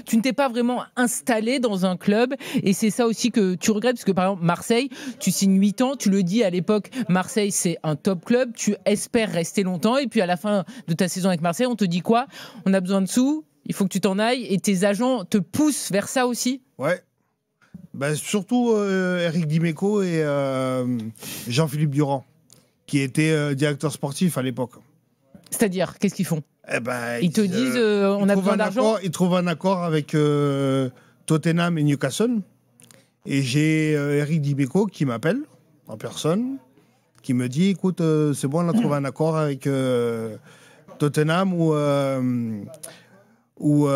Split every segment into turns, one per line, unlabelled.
tu ne t'es pas vraiment installé dans un club, et c'est ça aussi que tu regrettes, parce que par exemple Marseille, tu signes 8 ans, tu le dis à l'époque, Marseille c'est un top club, tu espères rester longtemps, et puis à la fin de ta saison avec Marseille, on te dit quoi? On a besoin de sous, il faut que tu t'en ailles, et tes agents te poussent vers ça aussi?
Ouais. Bah, surtout Eric Dimeco et Jean-Philippe Durand, qui étaient directeurs sportifs à l'époque.
C'est-à-dire, qu'est-ce qu'ils font?
Eh ben,
ils te disent on a besoin d'argent?
Ils trouvent un accord avec Tottenham et Newcastle. Et j'ai Eric Dimeco qui m'appelle en personne, qui me dit écoute, c'est bon, on a trouvé un accord avec Tottenham ou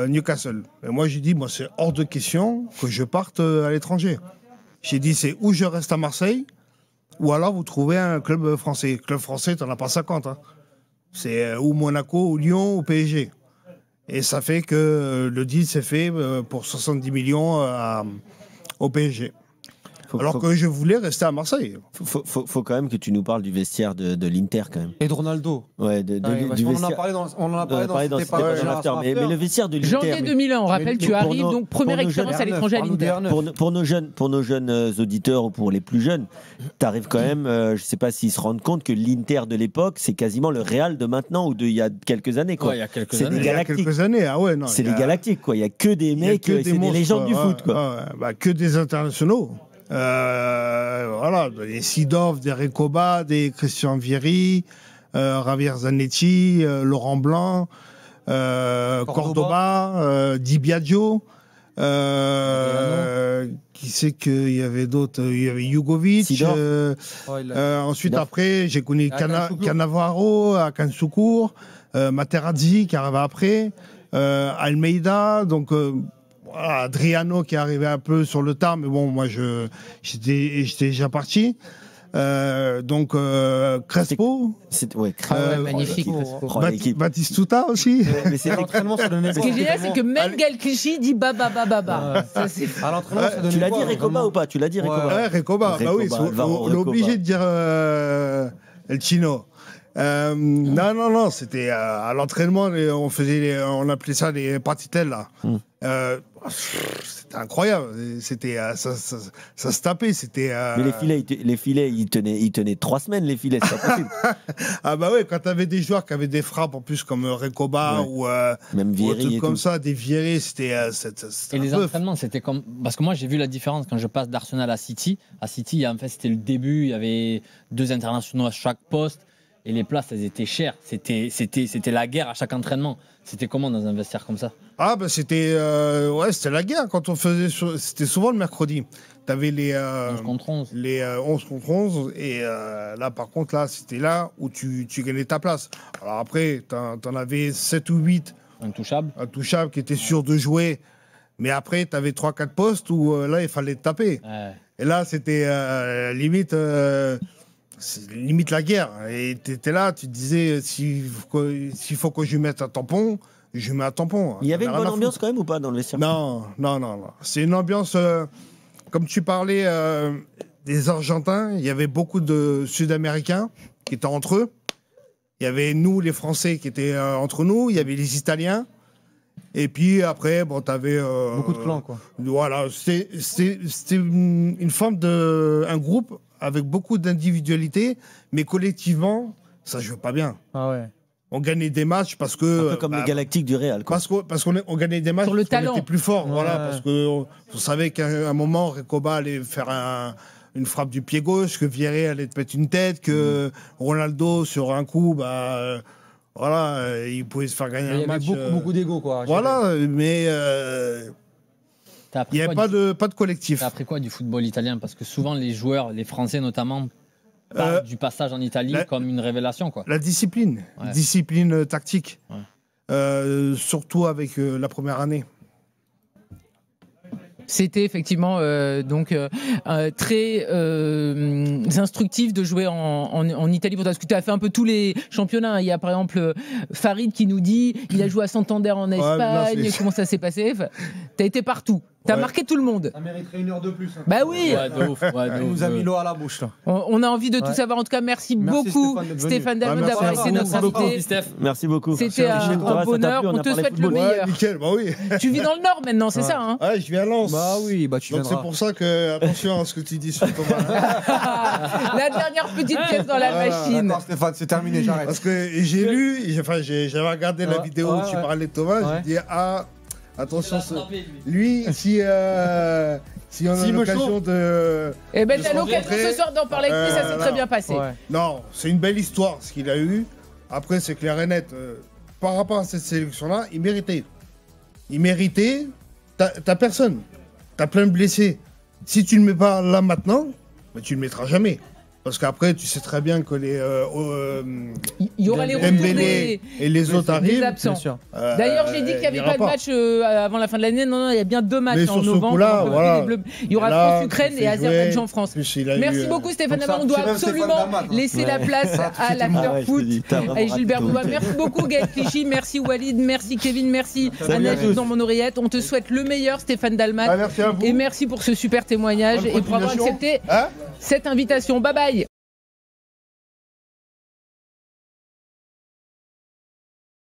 Newcastle. Et moi, j'ai dit, c'est hors de question que je parte à l'étranger. J'ai dit, c'est où je reste à Marseille, ou alors vous trouvez un club français. Club français, t'en as pas 50. Hein. C'est ou Monaco, ou Lyon, ou PSG. Et ça fait que le deal s'est fait pour 70 millions au PSG. Alors que je voulais rester à Marseille.
Faut quand même que tu nous parles du vestiaire de l'Inter quand même.
Et de Ronaldo.
Ouais, du
on en a parlé dans c'était pas
mais le vestiaire de l'Inter.
Janvier 2001, on rappelle, tu arrives, donc première expérience à l'étranger à l'Inter.
Pour nos jeunes auditeurs ou pour les plus jeunes, tu arrives quand même, je sais pas s'ils se rendent compte que l'Inter de l'époque, c'est quasiment le Real de maintenant ou il y a quelques années. Quoi.
Ouais, il y a quelques
années.
Il y a quelques années, ah ouais, non.
C'est les Galactiques, quoi. Il y a que des mecs, c'est des légendes du foot, quoi.
Que des internationaux. Voilà, des Sidorf, des Recoba, des Christian Vieri, Javier Zanetti, Laurent Blanc, Cordoba, Di Biagio. Qui c'est qu'il y avait d'autres? Il y avait Jugovic. Ensuite, après, j'ai connu Cannavaro, Akansukur, Materazzi qui arrivait après, Almeida, donc. Adriano qui est arrivé un peu sur le tard, mais bon, moi j'étais déjà parti. Donc Crespo,
magnifique.
Batistuta aussi.
Mais c'est l'entraînement, ça donnait.
Ce qui est génial, c'est que même Galcluchy dit baba.
À l'entraînement, ça donnait.
Tu l'as dit Recoba ou pas? Tu l'as dit Recoba.
Ouais, Recoba. Bah oui, on est obligé de dire El Chino. Non, c'était à l'entraînement, on appelait ça des partitelles là. C'était incroyable, c'était ça se tapait, c'était.
Mais les filets, ils tenaient 3 semaines les filets, c'est pas possible.
Ah bah ouais, quand t'avais des joueurs qui avaient des frappes en plus comme Recoba ou
même Vieri
comme ça, des Vieri, c'était.
Et les entraînements, c'était comme parce que moi j'ai vu la différence quand je passe d'Arsenal à City. À City, en fait, c'était le début, il y avait 2 internationaux à chaque poste. Et les places, elles étaient chères. C'était la guerre à chaque entraînement. C'était comment dans un vestiaire comme ça?
Ah bah c'était la guerre quand on faisait. C'était souvent le mercredi. T'avais les
11 contre 11.
Les 11 contre 11 et là par contre là c'était là où tu gagnais ta place. Alors après t'en avais 7 ou 8
intouchables
qui étaient sûrs de jouer. Mais après t'avais 3-4 postes où là il fallait te taper. Ouais. Et là c'était limite. C'est limite la guerre. Et tu étais là, tu te disais, s'il faut que je mette un tampon, je mets un tampon.
Il y avait une bonne ambiance quand même ou pas dans le vestiaire?
Non. C'est une ambiance, comme tu parlais des Argentins, il y avait beaucoup de Sud-Américains qui étaient entre eux. Il y avait nous, les Français, qui étaient entre nous. Il y avait les Italiens. Et puis après, bon, t'avais...
beaucoup de clans, quoi.
Voilà, c'était une forme de... un groupe avec beaucoup d'individualité, mais collectivement, ça joue pas bien.
Ah ouais.
On gagnait des matchs parce que...
Un peu comme les Galactiques du Real, quoi.
Parce qu'on gagnait des matchs
sur le
parce
talent.
qu'on était plus fort. Ouais. Voilà, parce qu'on savait qu'à un moment, Recoba allait faire une frappe du pied gauche, que Vieri allait te mettre une tête, que Ronaldo, sur un coup, voilà, il pouvait se faire gagner un match.
Il y avait beaucoup d'ego, quoi.
Voilà, mais... il n'y avait pas de collectif.
T'as appris quoi du football italien? Parce que souvent, les joueurs, les Français notamment, parlent du passage en Italie comme une révélation, quoi.
La discipline.
Ouais.
Discipline tactique.
Ouais.
Surtout avec la première année.
C'était effectivement très instructif de jouer en Italie pour toi, parce que tu as fait un peu tous les championnats. Il y a par exemple Farid qui nous dit il a joué à Santander en Espagne. Comment ça s'est passé? Tu as été partout. T'as
Ouais.
marqué tout le monde.
Ça mériterait 1 heure de plus. hein.
Bah oui.
Ouais, de ouf. Ouais, de
Il
ouf,
nous a
de
mis
ouf.
l'eau à la bouche là.
On a envie de tout
Ouais.
savoir. En tout cas, merci
Merci
beaucoup,
Stéphane d'être venu.
Stéphane Dalmau,
Ouais, merci
d'avoir
à
été
vous.
notre
Merci beaucoup,
invité.
Steph.
Merci beaucoup.
C'était
Ça
un
va, ça t'a
bonheur.
plu,
On te
parlé
souhaite le
football.
Ouais,
meilleur.
nickel, bah oui.
Tu vis dans le Nord maintenant, c'est
Ouais.
ça hein.
Ouais, je viens à Lens.
Bah oui, bah tu
Donc c'est
viendras.
pour ça que, attention à ce que tu dis sur Thomas.
La dernière petite pièce dans la
Voilà.
machine.
D'accord Stéphane, c'est terminé, j'arrête.
Parce que j'ai lu, j'avais regardé la
Ouais,
vidéo
ouais,
où tu
ouais.
parlais de Thomas,
Ouais.
j'ai dit, attention, lui, si on a
S'il me
l'occasion
chauffe.
de...
Eh ben,
de
t'as
se
l'occasion
rencontrer.
ce soir d'en parler avec lui, ça s'est
Voilà.
très bien passé.
Ouais.
Non, c'est une belle histoire ce qu'il a eu. Après, c'est clair et net. Par rapport à cette sélection-là, il méritait. Il méritait. T'as personne. T'as plein de blessés. Si tu ne le mets pas là maintenant, bah, tu ne le mettras jamais. Parce qu'après, tu sais très bien que les
Il y aura les retours
Dembélé
des
et les autres
des
arrivent.
absents.
Bien sûr.
D'ailleurs, j'ai dit qu'il n'y avait
il
pas
ira
de match avant la fin de l'année. Non, il y a bien 2 matchs
Mais
en
sur ce
novembre.
coup-là,
On peut
voilà.
les Bleus. Il y aura
Et là,
France-Ukraine
il
et
fait jouer.
Azerbaïdjan-France.
Plus, il a
Merci
eu,
beaucoup Stéphane
donc ça,
Dalmau. On doit
c'est même Stéphane
absolument
Dalmat, hein.
laisser la place
Ça,
à l'after
Ouais, je te
foot.
dis, t'as vraiment
Et Gilbert
raté tout.
Bouba, merci beaucoup Gaël Clichy, merci Walid, merci Kevin, merci
Salut à
Agnès
tous.
dans mon oreillette. On te souhaite le meilleur Stéphane Dalmat.
merci à vous.
Et merci pour ce super témoignage
Bonne
et pour avoir
continuation.
accepté
Hein
cette invitation. Bye bye.